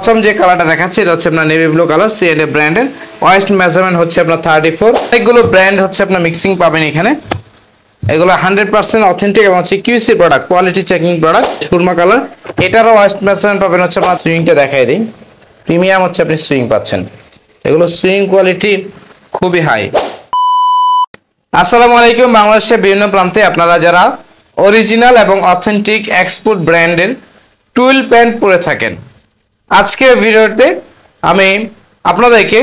প্রথম যে কালারটা দেখাচ্ছি এটা হচ্ছে আপনার নেভি ব্লু কালার C&A ব্র্যান্ডের ওয়েস্ট মেজারমেন্ট হচ্ছে আপনার 34 অনেকগুলো ব্র্যান্ড হচ্ছে আপনার মিক্সিং পাবেন এখানে এগুলো 100% অথেন্টিক এবং হচ্ছে QC product quality checking product Surma colour এটারও ওয়েস্ট মেজারমেন্ট পাবেন হচ্ছে আপনার সুইংটা দেখাই দিই প্রিমিয়াম হচ্ছে আপনি সুইং পাচ্ছেন এগুলো সুইং কোয়ালিটি খুবই হাই আসসালামু আলাইকুম বাংলাদেশের বিভিন্ন প্রান্তে আপনারা যারা অরিজিনাল এবং অথেন্টিক এক্সপোর্ট ব্র্যান্ডের টুইল প্যান্ট পরে থাকেন আজকের ভিডিওতে আমি আপনাদেরকে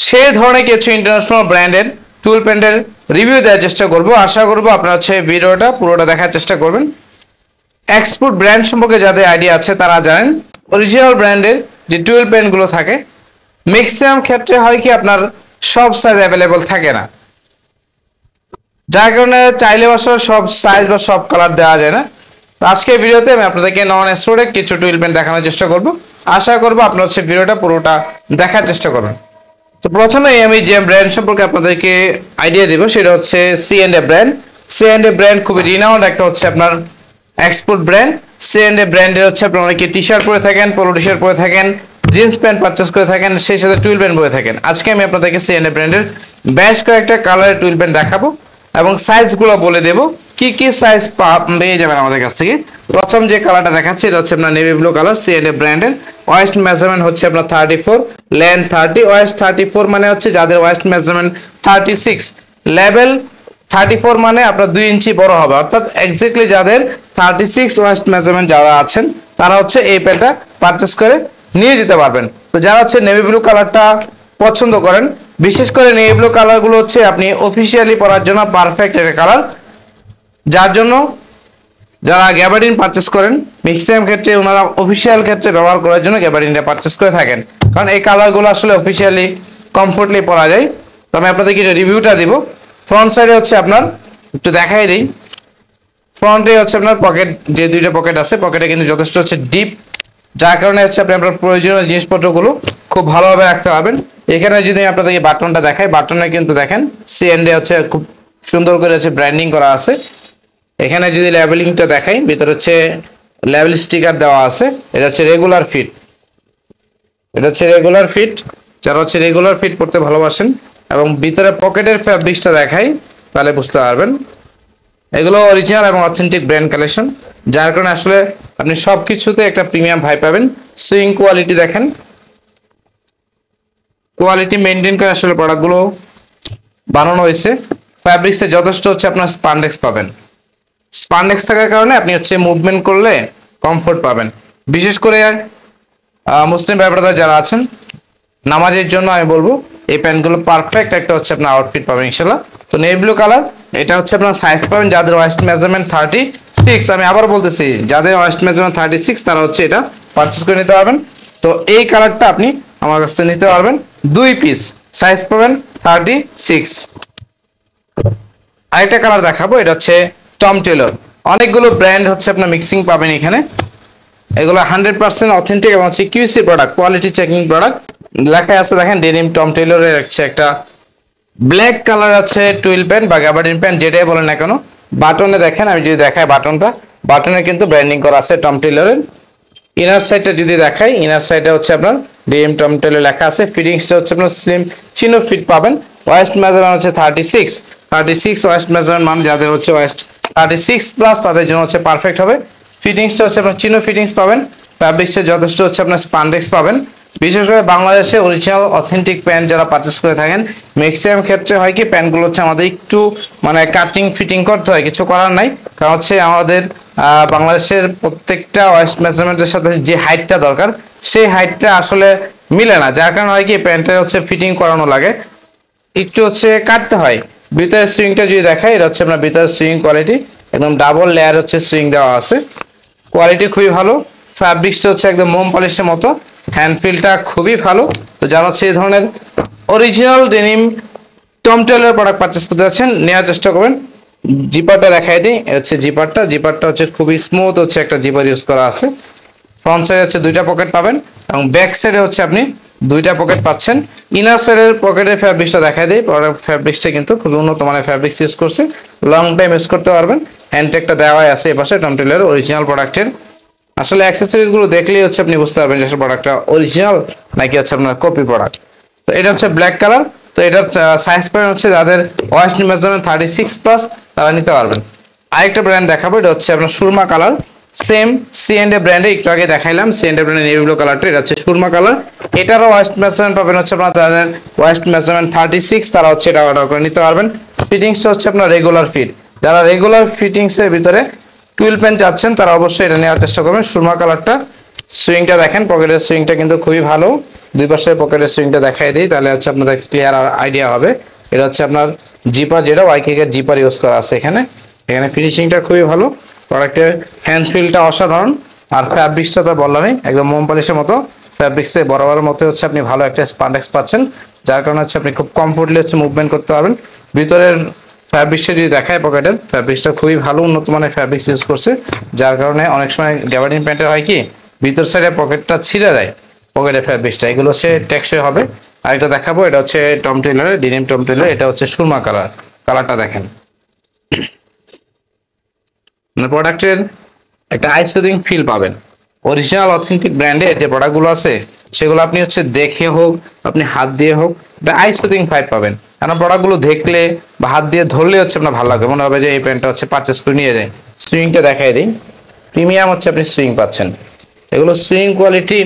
সেই ধরনের কিছু ইন্টারন্যাশনাল ব্র্যান্ডের টুইল প্যান্টের রিভিউ দেওয়ার চেষ্টা করব আশা করব আপনারা হচ্ছে ভিডিওটা পুরোটা দেখার চেষ্টা করবেন এক্সপোর্ট ব্র্যান্ড সম্পর্কে যাদের আইডিয়া আছে তারা জানেন অরিজিনাল ব্র্যান্ডের যে টুইল প্যান্টগুলো থাকে ম্যাক্সিমাম ক্ষেত্রে হয় কি আপনার সব সাইজ অ্যাভেলেবল থাকে না যার কারণে চাইলে আসলে সব সাইজ বা সব কালার দেওয়া যায় না আজকের ভিডিওতে আমি আপনাদেরকে নন এক্সপোর্টেড কিছু টুইল প্যান্ট দেখানোর চেষ্টা করব আশা করব আপনারা হচ্ছে ভিডিওটা পুরোটা দেখার চেষ্টা করবেন তো প্রথমেই আমি যে ব্র্যান্ড সম্পর্কে আপনাদেরকে আইডিয়া দেব সেটা হচ্ছে C&A ব্র্যান্ড C&A ব্র্যান্ড খুবই রিনাউন্ড একটা হচ্ছে আপনার এক্সপোর্ট ব্র্যান্ড C&A ব্র্যান্ডের হচ্ছে আপনারা অনেকে টি-শার্ট পরে থাকেন পোলো টি-শার্ট পরে থাকেন জিন্স প্যান্ট পারচেজ করে থাকেন সেই সাথে টুইল প্যান্ট পরে থাকেন আজকে আমি আপনাদেরকে C&A ব্র্যান্ডের বেশ কয়েকটা কালারের টুইল প্যান্ট দেখাবো এবং সাইজগুলো বলে দেব কি কি সাইজ পেয়ে যাবেন আমাদের কাছ থেকে প্রথম যে কালারটা দেখাচ্ছি এটা হচ্ছে আপনার নেভি ব্লু কালার C&A ব্র্যান্ডের ওয়েস্ট মেজারমেন্ট হচ্ছে আপনার 34 লেন্থ 30 ওয়েস্ট 34 মানে হচ্ছে যাদের ওয়েস্ট মেজারমেন্ট 36 লেভেল 34 মানে আপনার 2 ইঞ্চি বড় হবে অর্থাৎ এক্স্যাক্টলি যাদের 36 ওয়েস্ট মেজারমেন্ট যারা আছেন তারা হচ্ছে এই প্যান্টটা পারচেজ করে নিয়ে যেতে পারবেন তো যারা হচ্ছে নেভি ব্লু কালারটা পছন্দ করেন বিশেষ করে নেভি ব্লু কালারগুলো হচ্ছে আপনি অফিশিয়ালি পরার জন্য পারফেক্ট একটা কালার যার জন্য যারা গ্যাবার্ডিন পারচেজ করেন ম্যাক্সিমাম ক্ষেত্রে ওনারা অফিশিয়াল ক্ষেত্রে ব্যবহার করার জন্য গ্যাবার্ডিনটা পারচেজ করে থাকেন কারণ এই কালারগুলো আসলে অফিশিয়ালি কমফোর্টলি পরা যায় তো আমি আপনাদেরকে রিভিউটা দিব ফ্রন্ট সাইডে হচ্ছে আপনার একটু দেখাই দিই ফ্রন্টে হচ্ছে আপনার পকেট যে দুইটা পকেট আছে পকেটে কিন্তু যথেষ্ট হচ্ছে ডিপ যার কারণে হচ্ছে আপনি আপনার প্রয়োজনীয় জিনিসপত্রগুলো খুব ভালোভাবে রাখতে পারবেন এখানে যদি আপনাদেরকে বাটনটা দেখাই বাটনে কিন্তু দেখেন C&A হচ্ছে খুব সুন্দর করে হচ্ছে ব্র্যান্ডিং করা আছে এখানে যদি লেবেলিংটা দেখাই ভিতরে হচ্ছে লেবেল স্টিকার দেওয়া আছে এটা হচ্ছে রেগুলার ফিট এটা হচ্ছে রেগুলার ফিট যারা হচ্ছে রেগুলার ফিট পড়তে ভালোবাসেন এবং ভিতরে পকেটের ফ্যাব্রিক্সটা দেখাই তাহলে বুঝতে পারবেন এগুলো অরিজিনাল এবং অথেন্টিক ব্র্যান্ড কালেকশন যার কারণে আসলে আপনি সবকিছুতে একটা প্রিমিয়াম ভাই পাবেন সুইং কোয়ালিটি দেখেন কোয়ালিটি মেনটেন করে আসলে প্রোডাক্টগুলো বানানো হয়েছে ফ্যাব্রিক্সে যথেষ্ট হচ্ছে আপনার স্পান্ডেক্স পাবেন স্পান্ডেক্স থাকার কারণে আপনি হচ্ছে মুভমেন্ট করলে কমফোর্ট পাবেন বিশেষ করে মুসলিম ভাই ব্রাদার যারা আছেন নামাজের জন্য আমি বলবো এই প্যান্টগুলো পারফেক্ট একটা হচ্ছে আপনার আউটফিট পাবেন ইনশাআল্লাহ তো নেভি ব্লু কালার এটা হচ্ছে আপনার সাইজ পাবেন যাদের ওয়েস্ট মেজারমেন্ট 36 আমি আবার বলতেছি যাদের ওয়েস্ট মেজারমেন্ট 36 তারা হচ্ছে এটা পারচেজ করে নিতে পারবেন তো এই কালারটা আপনি আমার কাছ থেকে নিতে পারবেন দুই পিস সাইজ পাবেন 36 আরেকটা কালার দেখাবো এটা হচ্ছে টম টেলর অনেকগুলো ব্র্যান্ড হচ্ছে আপনার মিক্সিং পাবেন এখানে এগুলো 100% অথেন্টিক এবং হচ্ছে QC product quality checking product লেখা আছে দেখেন ডেনিম টম টেলরের হচ্ছে একটা ব্ল্যাক কালার আছে টুইল প্যান্ট বা গ্যাবার্ডিন প্যান্ট যেটাই বলেন না কেন বাটনে দেখেন আমি যদি দেখাই বাটনে কিন্তু ব্র্যান্ডিং করা আছে টম টেলরের ইনার সাইডটা যদি দেখাই ইনার সাইডে হচ্ছে আপনার ডেনিম টম টেলর লেখা আছে ফিটিংসটা হচ্ছে আপনার স্লিম চিনো ফিট পাবেন ওয়েস্ট মেজারমেন্ট হচ্ছে 36 ওয়েস্ট মেজারমেন্ট মানে যাদের হচ্ছে ওয়েস্ট 36 প্লাস তাদের জন্য হচ্ছে পারফেক্ট হবে ফিটিংসটা হচ্ছে আপনার চিনো ফিটিংস পাবেন ফ্যাব্রিক্সে যথেষ্ট হচ্ছে আপনার স্পান্ডেক্স পাবেন বিশেষ করে বাংলাদেশে অরিজিনাল অথেন্টিক প্যান্ট যারা পারচেজ করে থাকেন ম্যাক্সিমাম ক্ষেত্রে হয় কি প্যান্টগুলো হচ্ছে আমাদের একটু মানে কাটিং ফিটিং করতে হয় কিছু করার নাই কারণ হচ্ছে আমাদের বাংলাদেশের প্রত্যেকটা ওয়েস্ট মেজারমেন্টের সাথে যে হাইটটা দরকার সেই হাইটটা আসলে মিলে না যার কারণে হয় কি প্যান্টের হচ্ছে ফিটিং করানো লাগে একটু হচ্ছে কাটতে হয় ভিতরের সুইংটা যদি দেখাই এটা হচ্ছে আপনার ভিতরের সুইং কোয়ালিটি একদম ডাবল লেয়ার হচ্ছে সুইং দেওয়া আছে কোয়ালিটি খুবই ভালো ফ্যাব্রিক্সটা হচ্ছে একদম মোম পলিশের মতো হ্যান্ড ফিলটা খুবই ভালো তো যারা হচ্ছে এই ধরনের original denim Tom Taylor product purchase করতে যাচ্ছেন নেওয়ার চেষ্টা করবেন জিপারটা দেখাই দিই হচ্ছে জিপারটা হচ্ছে খুবই স্মুথ হচ্ছে একটা জিপার ইউজ করা আছে ফ্রন্ট সাইডে হচ্ছে দুইটা পকেট পাবেন এবং ব্যাক সাইডে হচ্ছে আপনি দুইটা পকেট পাচ্ছেন ইনার সাইডের পকেটের ফ্যাব্রিক্সটা দেখাই দেই ফ্যাব্রিক্সটা কিন্তু খুব উন্নত মানের ফ্যাব্রিক্স ইউজ করছে লং টাইম ইউজ করতে পারবেন হ্যান্ডটেকটা দেওয়া আছে এই পাশে টম টেলরের অরিজিনাল প্রোডাক্টের আসলে অ্যাক্সেসরিজ গুলো দেখলেই হচ্ছে আপনি বুঝতে পারবেন যে প্রোডাক্টটা অরিজিনাল নাকি হচ্ছে আপনার কপি প্রোডাক্ট। তো এটা হচ্ছে ব্ল্যাক কালার। তো এটার সাইজ পাবেন হচ্ছে যাদের ওয়াইস্ট মেজারমেন্ট 36+ তারা নিতে পারবেন। আরেকটা ব্র্যান্ড দেখাবো, এটা হচ্ছে আপনার সুরমা কালার। সেম C&A ব্র্যান্ডে একটু আগে দেখাইলাম, C&A ব্র্যান্ডের নেভি ব্লু কালারটা, এটা হচ্ছে সুরমা কালার। এটারও ওয়াইস্ট মেজারমেন্ট পাবেন হচ্ছে আপনার যাদের ওয়াইস্ট মেজারমেন্ট 36 তারা হচ্ছে এটা অর্ডার করে নিতে পারবেন। ফিটিংসটা হচ্ছে আপনার রেগুলার ফিট। যারা রেগুলার ফিটিংসের ভিতরে টুইল পেন চাচ্ছেন তারা অবশ্যই এটা নেওয়ার চেষ্টা করবেন। সুরমা কালারটা সুইংটা দেখেন, পকেটের সুইংটা কিন্তু খুবই ভালো। দুই পাশের পকেটের সুইংটা দেখাই দিই, তাহলে হচ্ছে আপনাদের ক্লিয়ার আইডিয়া হবে। এটা হচ্ছে আপনার জিপার, যেটা ওয়াইকেকের জিপার ইউজ করা আছে এখানে। এখানে ফিনিশিংটা খুবই ভালো, প্রোডাক্টের হ্যান্ড ফিলটা অসাধারণ। আর ফ্যাব্রিক্সটা তো বললামই, একদম মোম পলিশের মতো ফ্যাব্রিক্সে বরাবরের মতো হচ্ছে আপনি ভালো একটা স্পান্ডেক্স পাচ্ছেন, যার কারণে হচ্ছে আপনি খুব কমফোর্টলি হচ্ছে মুভমেন্ট করতে পারবেন। ভিতরের ফ্যাব্রিক্সটা যদি দেখায়, পকেটের ফ্যাব্রিক্সটা খুবই ভালো, উন্নত মানের ফ্যাব্রিক্স ইউজ করছে, যার কারণে অনেক সময় গ্যাবার্ডিন প্যান্টের হয় কি ভিতর সাইডে পকেটটা ছিঁড়ে যায়, পকেটের ফ্যাব্রিক্সটা এগুলো হচ্ছে টেকসই হবে। আরেকটা দেখাবো, এটা হচ্ছে টম টেইলরের ডিনিম টম টেইলর, এটা হচ্ছে সুরমা কালার। কালারটা দেখেন, মানে প্রোডাক্টের একটা আই সুদিং ফিল পাবেন। অরিজিনাল অথেন্টিক ব্র্যান্ডের যে প্রোডাক্টগুলো আছে সেগুলো আপনি হচ্ছে দেখে হোক, আপনি হাত দিয়ে হোক, একটা আই সুদিং ফাইভ পাবেন। কারণ প্রোডাক্টগুলো দেখলে বা হাত দিয়ে ধরলে হচ্ছে আপনার ভালো লাগবে, মনে হবে যে এই প্যান্টটা হচ্ছে পারচেস করে নিয়ে যায়। সুইংটা দেখাই দিই, প্রিমিয়াম হচ্ছে আপনি সুইং পাচ্ছেন, এগুলো সুইং কোয়ালিটি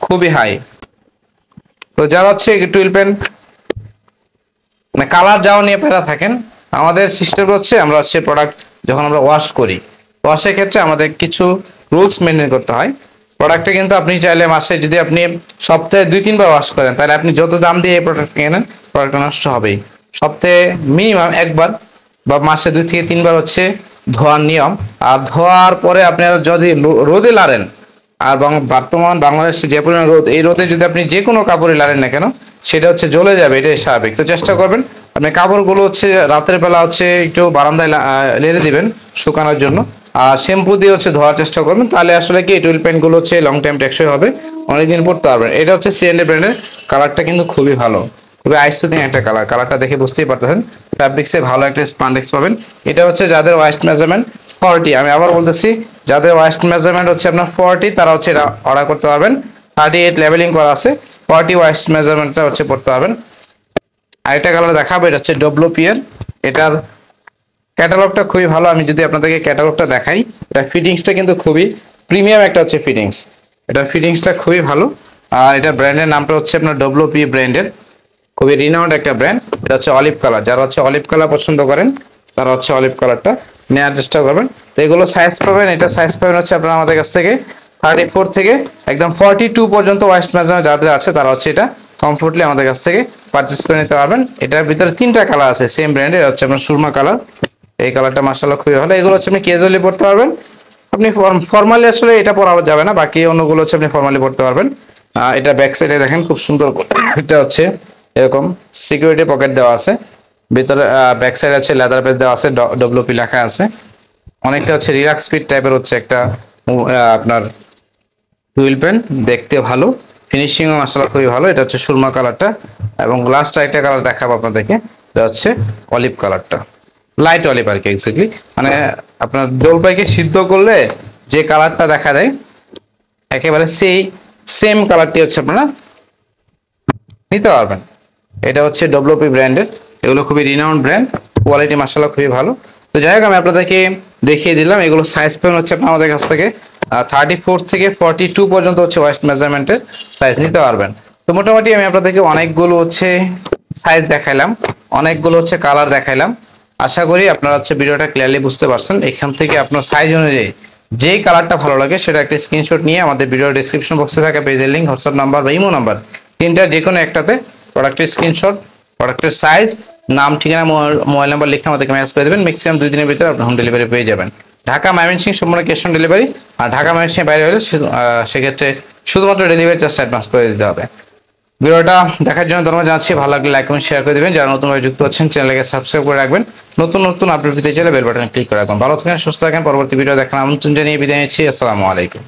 খুবই হাই। তো যারা হচ্ছে টুইল প্যান্ট মানে কালার যাওয়া নিয়ে প্যারা থাকেন, আমাদের সিস্টেম হচ্ছে আমরা হচ্ছে প্রোডাক্ট যখন আমরা ওয়াশ করি, ওয়াশের ক্ষেত্রে আমাদের কিছু রুলস মেনটেন করতে হয়। প্রোডাক্টটা কিন্তু আপনি চাইলে মাসে যদি আপনি সপ্তাহে 2-3 বার ওয়াশ করেন, তাহলে আপনি যত দাম দিয়ে এই প্রোডাক্ট কেনেন প্রোডাক্টটা নষ্ট হবেই। সপ্তাহে মিনিমাম 1 বার বা মাসে 2 থেকে 3 বার হচ্ছে ধোয়ার নিয়ম। আর ধোয়ার পরে আপনারা যদি রোদে লাড়েন, আর বর্তমান বাংলাদেশে যে পরিমাণ রোদ, এই রোদে যদি আপনি যে কোনো কাপড়ে লাড়েন না কেন সেটা হচ্ছে জ্বলে যাবে, এটাই স্বাভাবিক। তো চেষ্টা করবেন আপনি কাপড়গুলো হচ্ছে রাতের বেলা হচ্ছে একটু বারান্দায় লেড়ে দিবেন শুকানোর জন্য, আর শ্যাম্পু দিয়ে হচ্ছে ধোয়ার চেষ্টা করবেন, তাহলে আসলে কি টুইল প্যান্ট গুলো হচ্ছে লং টাইম টেকসই হবে, অনেকদিন পরতে পারবেন। এটা হচ্ছে C&A ব্র্যান্ডের, কালারটা কিন্তু খুবই ভালো, খুবই আইসুদিং একটা কালার। কালারটা দেখে বুঝতেই পারতেছেন, ফ্যাব্রিক্সে ভালো একটা স্পান্ডেক্স পাবেন। এটা হচ্ছে যাদের ওয়াইস্ট মেজারমেন্ট 40, আমি আবার বলতেছি যাদের ওয়াইস্ট মেজারমেন্ট হচ্ছে আপনার 40 তারা হচ্ছে এটা অর্ডার করতে পারবেন। 38 লেভেলিং করা আছে, 40 ওয়াইস্ট মেজারমেন্টটা হচ্ছে পড়তে পারবেন। আরেকটা কালার দেখাবো, এটা হচ্ছে WP এর, এটার ক্যাটালগটা খুবই ভালো। আমি যদি আপনাদেরকে ক্যাটালগটা দেখাই, এটা ফিটিংসটা কিন্তু খুবই প্রিমিয়াম একটা হচ্ছে ফিটিংস, এটার ফিটিংসটা খুবই ভালো। আর এটা ব্র্যান্ডের নামটা হচ্ছে আপনার WP ব্র্যান্ডের, খুবই রিনাউন্ড একটা ব্র্যান্ড। এটা হচ্ছে অলিভ কালার, যারা হচ্ছে অলিভ কালার পছন্দ করেন তারা হচ্ছে অলিভ কালারটা নেওয়ার চেষ্টা করবেন। তো এগুলো সাইজ পাবেন, এটা সাইজ পাবেন হচ্ছে আপনারা আমাদের কাছ থেকে 34 থেকে একদম 42 পর্যন্ত ওয়াইস্ট মেজারমেন্ট যাদের আছে তারা হচ্ছে এটা কমফোর্টলি আমাদের কাছ থেকে পারচেস করে নিতে পারবেন। এটার ভিতরে 3টা কালার আছে সেম ব্র্যান্ডের, হচ্ছে আপনার সুরমা কালার, এই কালারটা মাশাআল্লাহ খুবই ভালো। এগুলো হচ্ছে আপনি ক্যাজুয়ালি পরতে পারবেন, আপনি ফর্মালি আসলে এটা পরা যাবে না, বাকি অন্যগুলো হচ্ছে আপনি ফর্মালি পরতে পারবেন। এটা ব্যাক সাইডে দেখেন খুব সুন্দর, এটা হচ্ছে এরকম সিকিউরিটি পকেট দেওয়া আছে, ভিতরে ব্যাক সাইডে হচ্ছে লেদার পেজ দেওয়া আছে, WP লেখা আছে। অনেকটা হচ্ছে রিল্যাক্স ফিট টাইপের হচ্ছে একটা আপনার টুইল পেন, দেখতে ভালো, ফিনিশিংও মাশাআল্লাহ খুবই ভালো। এটা হচ্ছে সুরমা কালারটা, এবং লাস্ট একটা কালার দেখাবো আপনাদেরকে, এটা হচ্ছে অলিভ কালারটা, লাইট অলিভ আর কি এক্স্যাক্টলি, মানে আপনার জলপাইকে সিদ্ধ করলে যে কালারটা দেখা যায় একেবারে সেই সেম কালারটি হচ্ছে আপনারা নিতে পারবেন। এটা হচ্ছে WP ব্র্যান্ডের, এগুলো খুবই রিনাউন্ড ব্র্যান্ড, কোয়ালিটি মাশাআল্লাহ খুবই ভালো। তো যাই হোক আমি আপনাদেরকে দেখিয়ে দিলাম, এগুলো সাইজ পাবেন হচ্ছে আপনার আমাদের কাছ থেকে 34 থেকে 42 পর্যন্ত হচ্ছে ওয়েস্ট মেজারমেন্টের সাইজ নিতে পারবেন। তো মোটামুটি আমি আপনাদেরকে অনেকগুলো হচ্ছে সাইজ দেখাইলাম, অনেকগুলো হচ্ছে কালার দেখাইলাম। আশা করি আপনারা হচ্ছে ভিডিওটা ক্লিয়ারলি বুঝতে পারছেন। এখান থেকে আপনার সাইজ অনুযায়ী যেই কালারটা ভালো লাগে সেটা একটা স্ক্রিনশট নিয়ে আমাদের ভিডিও ডেসক্রিপশন বক্সে থাকা পেজের লিঙ্ক, হোয়াটসঅ্যাপ নাম্বার বা ইমো নাম্বার, তিনটা যে কোনো একটাতে প্রোডাক্টের স্ক্রিনশট, প্রোডাক্টের সাইজ, নাম, ঠিকানা, মোবাইল নাম্বার লিখে আমাদেরকে মেসেজ করে দেবেন। ম্যাক্সিমাম 2 দিনের ভিতরে আপনি হোম ডেলিভারি পেয়ে যাবেন। ঢাকা ময়মনসিংহ সম্পূর্ণ ক্যাশ অন ডেলিভারি, আর ঢাকা ময়মনসিংহ বাইরে হলে সেক্ষেত্রে শুধুমাত্র ডেলিভারি চার্জটা অ্যাডভান্স করে দিতে হবে। ভিডিওটা দেখার জন্য ধন্যবাদ জানাচ্ছি, ভালো লাগলে লাইক এবং শেয়ার করে দেবেন। যারা নতুনভাবে যুক্ত হচ্ছেন চ্যানেলকে সাবস্ক্রাইব করে রাখবেন, নতুন নতুন আপডেট পেতে চাইলে বেল বাটনে ক্লিক করে রাখবেন। ভালো থাকেন, সুস্থ থাকেন, পরবর্তী ভিডিও দেখার আমন্ত্রণ জানিয়ে বিদায় নিচ্ছি। আসসালামু আলাইকুম।